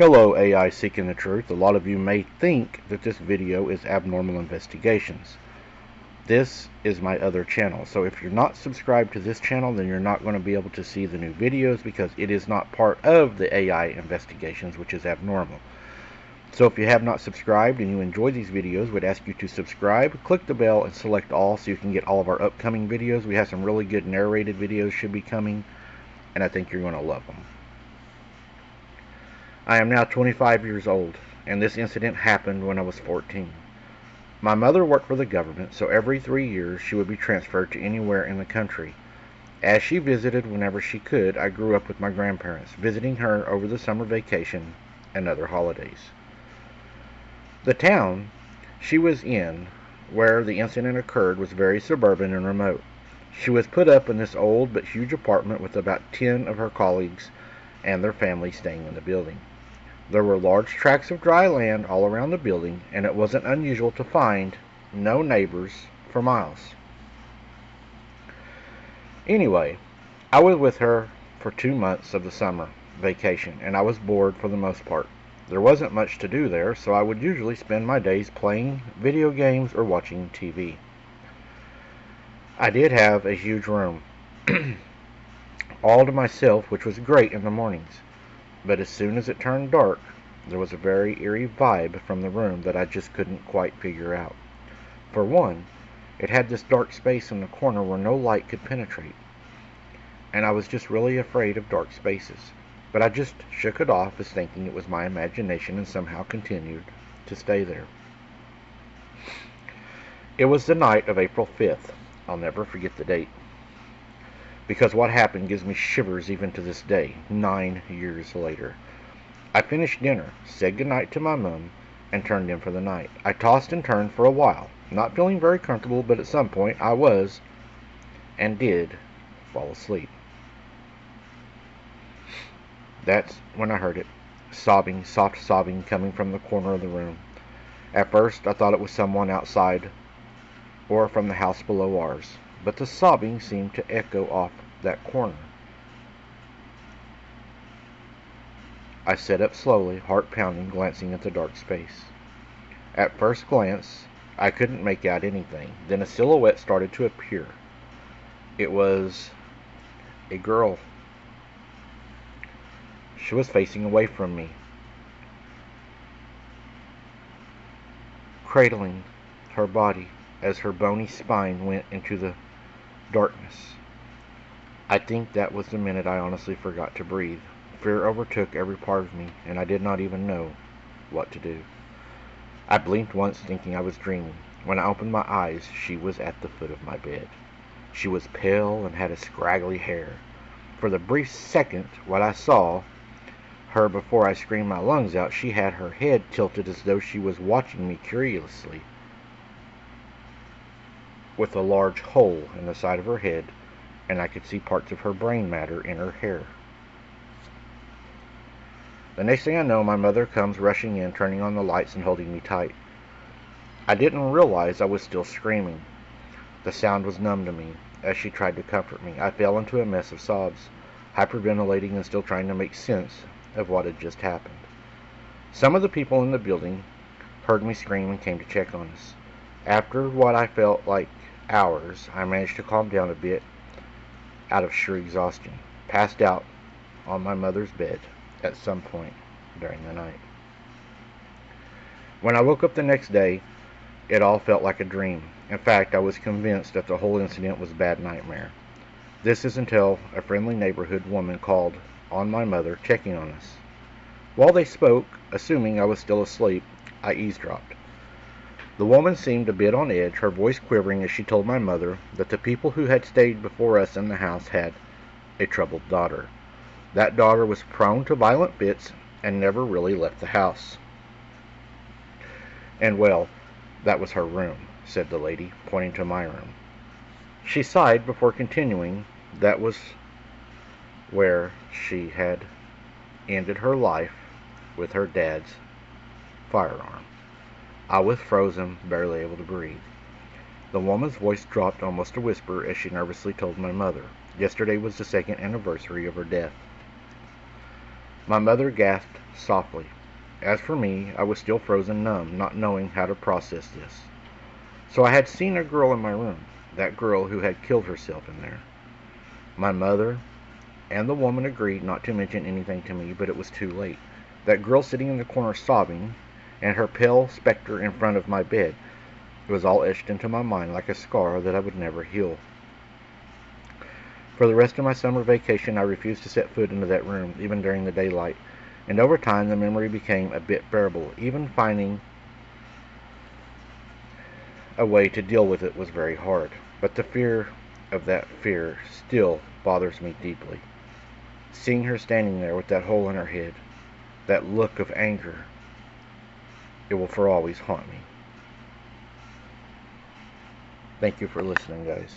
Hello, AI Seeking the Truth. A lot of you may think that this video is Abnormal Investigations. This is my other channel, so if you're not subscribed to this channel, then you're not going to be able to see the new videos because it is not part of the AI Investigations, which is abnormal. So if you have not subscribed and you enjoy these videos, we'd ask you to subscribe, click the bell, and select all so you can get all of our upcoming videos. We have some really good narrated videos should be coming, and I think you're going to love them. I am now 25 years old, and this incident happened when I was 14. My mother worked for the government, so every 3 years she would be transferred to anywhere in the country. As she visited whenever she could, I grew up with my grandparents, visiting her over the summer vacation and other holidays. The town she was in, where the incident occurred, was very suburban and remote. She was put up in this old but huge apartment with about 10 of her colleagues and their families staying in the building. There were large tracts of dry land all around the building, and it wasn't unusual to find no neighbors for miles. Anyway, I was with her for 2 months of the summer vacation, and I was bored for the most part. There wasn't much to do there, so I would usually spend my days playing video games or watching TV. I did have a huge room, all to myself, which was great in the mornings. But as soon as it turned dark, there was a very eerie vibe from the room that I just couldn't quite figure out. For one, it had this dark space in the corner where no light could penetrate, and I was just really afraid of dark spaces. But I just shook it off as thinking it was my imagination and somehow continued to stay there. It was the night of April 5th. I'll never forget the date, because what happened gives me shivers even to this day, 9 years later. I finished dinner, said goodnight to my mom, and turned in for the night. I tossed and turned for a while, not feeling very comfortable, but at some point I was, and did, fall asleep. That's when I heard it, sobbing, soft sobbing coming from the corner of the room. At first I thought it was someone outside or from the house below ours, but the sobbing seemed to echo off that corner. I sat up slowly, heart pounding, glancing at the dark space. At first glance, I couldn't make out anything. Then a silhouette started to appear. It was a girl. She was facing away from me, cradling her body as her bony spine went into the darkness. I think that was the minute I honestly forgot to breathe. Fear overtook every part of me, and I did not even know what to do. I blinked once, thinking I was dreaming. When I opened my eyes, she was at the foot of my bed. She was pale and had a scraggly hair. For the brief second, what I saw her before I screamed my lungs out, she had her head tilted as though she was watching me curiously, with a large hole in the side of her head, and I could see parts of her brain matter in her hair. The next thing I know, my mother comes rushing in, turning on the lights and holding me tight. I didn't realize I was still screaming. The sound was numb to me. As she tried to comfort me, I fell into a mess of sobs, hyperventilating and still trying to make sense of what had just happened. Some of the people in the building heard me scream and came to check on us. After what I felt like hours, I managed to calm down a bit out of sheer exhaustion, passed out on my mother's bed at some point during the night. When I woke up the next day, it all felt like a dream. In fact, I was convinced that the whole incident was a bad nightmare. This is until a friendly neighborhood woman called on my mother, checking on us. While they spoke, assuming I was still asleep, I eavesdropped. The woman seemed a bit on edge, her voice quivering as she told my mother that the people who had stayed before us in the house had a troubled daughter. That daughter was prone to violent fits and never really left the house. And well, that was her room, said the lady, pointing to my room. She sighed before continuing that was where she had ended her life with her dad's firearm. I was frozen, barely able to breathe. The woman's voice dropped almost a whisper as she nervously told my mother. Yesterday was the second anniversary of her death. My mother gasped softly. As for me, I was still frozen numb, not knowing how to process this. So I had seen a girl in my room, that girl who had killed herself in there. My mother and the woman agreed not to mention anything to me, but it was too late. That girl sitting in the corner sobbing, and her pale specter in front of my bed, it was all etched into my mind like a scar that I would never heal. For the rest of my summer vacation, I refused to set foot into that room, even during the daylight, and over time the memory became a bit bearable. Even finding a way to deal with it was very hard. But the fear of that fear still bothers me deeply. Seeing her standing there with that hole in her head, that look of anger, it will for always haunt me. Thank you for listening, guys.